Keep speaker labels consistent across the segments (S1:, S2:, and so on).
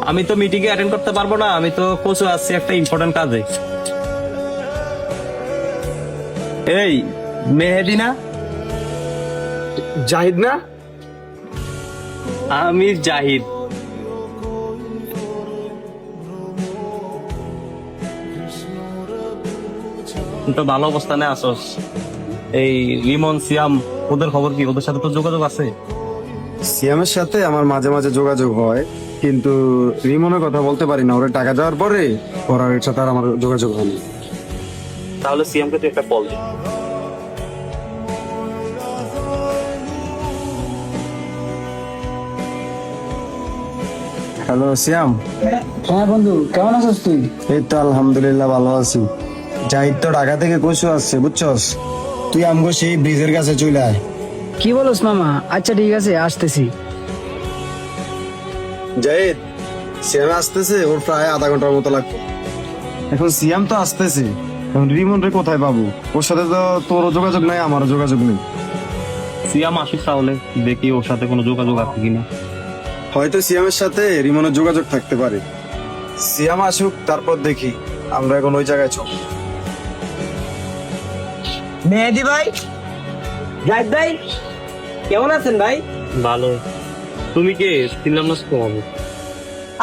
S1: আমি তো মিটিং এ অ্যাটেন্ড করতে পারবো না, আমি তো কোচে আসছি একটা ইম্পর্টেন্ট কাজে। এই মেহেদি না?
S2: জাহিদ না?
S1: আমি জাহিদ। তো ভালো অবস্থানে আসোস। এই রিমন সিয়াম ওদের খবর কি? ওদের সাথে তো যোগাযোগ আছে?
S2: সিয়ামের সাথে আমার মাঝে মাঝে যোগাযোগ হয়, কিন্তু রিমনের কথা বলতে পারি না। ওরা টাকা দেওয়ার পরে ওর সাথে আর আমার যোগাযোগ হয়নি।
S1: তাহলে সিয়ামকে তুই একটা কল দে।
S2: হ্যালো সিয়াম।
S3: হ্যাঁ বন্ধু, কেমন আছিস তুই?
S2: এই তো আলহামদুলিল্লাহ ভালো আছি। জাহিদ তো ঢাকা থেকে কইসু আসছে, বুঝছস? তুই আমগো সেই ব্রিজের কাছে চলে আয়।
S3: কি বলস মামা? আচ্ছা ঠিক আছে, আসতেছি।
S2: জাহিদ, সিয়াম আসতেছে, ওর প্রায় আধা ঘন্টার মতো লাগবে। এখন সিয়াম তো আসতেছে, এখন রিমন রে কোথায় পাবো? ওর সাথে তো তোরও যোগাযোগ নাই, আমারও যোগাযোগ নেই।
S1: সিয়াম আসুক তাহলে, দেখি ওর সাথে কোনো যোগাযোগ আছে কিনা।
S2: হয়তো সিয়ামের সাথে রিমনের যোগাযোগ থাকতে পারে। সিয়াম আসুক, তারপর দেখি। আমরা এখন ওই জায়গায় চল।
S3: মেহেদি ভাই, জাহিদ ভাই, কেমন আছেন ভাই?
S1: ভালো। তুমি কে? চিনলাম না তো আমি।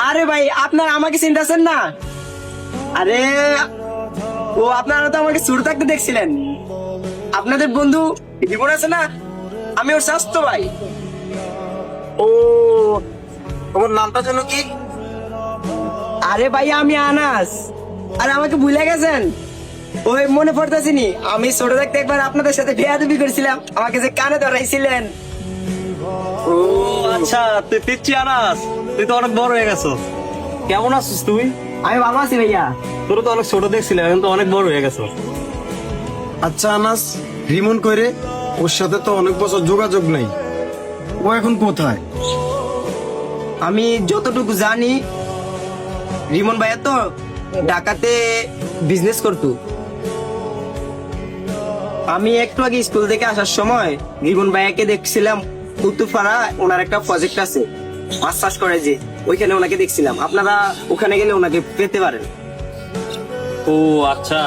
S3: আরে ভাই, আপনার আমাকে চিনতেছেন না? আরে ও, আপনারা তো আমাকে শুরু থাকতে দেখছিলেন। আপনাদের বন্ধু রিপন আছে না, আমি ওর স্বাস্থ্য ভাই।
S2: ও, তোমার নামটা যেন কি?
S3: আরে ভাই, আমি আনাস। আরে আমাকে ভুলে গেছেন? ওই মনে পড়তেছি নি, আমি ছোট থাকতে একবার আপনাদের সাথে বেয়াদবি করেছিলাম, আমাকে যে কানে ধরাইছিলেন।
S1: ও আচ্ছা, তুই পিচ্ছি আনাস, তুই তো অনেক বড় হয়ে গেছো। কেমন আছিস তুই?
S3: আমি ভালো আছি ভাইয়া।
S1: তোর তো অনেক ছোট দেখছিলাম, এখন তো অনেক বড় হয়ে গেছো।
S2: আচ্ছা আনাস, রিমন কইরে? ওর সাথে তো অনেক বছর যোগাযোগ নাই। ও এখন কোথায়?
S3: আমি যতটুকু জানি, রিমন ভাইয়া তো ঢাকাতে বিজনেস করতো। আমি একটু আগে স্কুল থেকে আসার সময় রিমন ভাইয়াকে দেখছিলাম কুতুবপাড়া, ওনার একটা প্রজেক্ট আছে মাছ চাষ করে, যে ওইখানে ওনাকে দেখছিলাম। আপনারা ওখানে গেলে ওনাকে পেতে পারেন।
S1: ও আচ্ছা,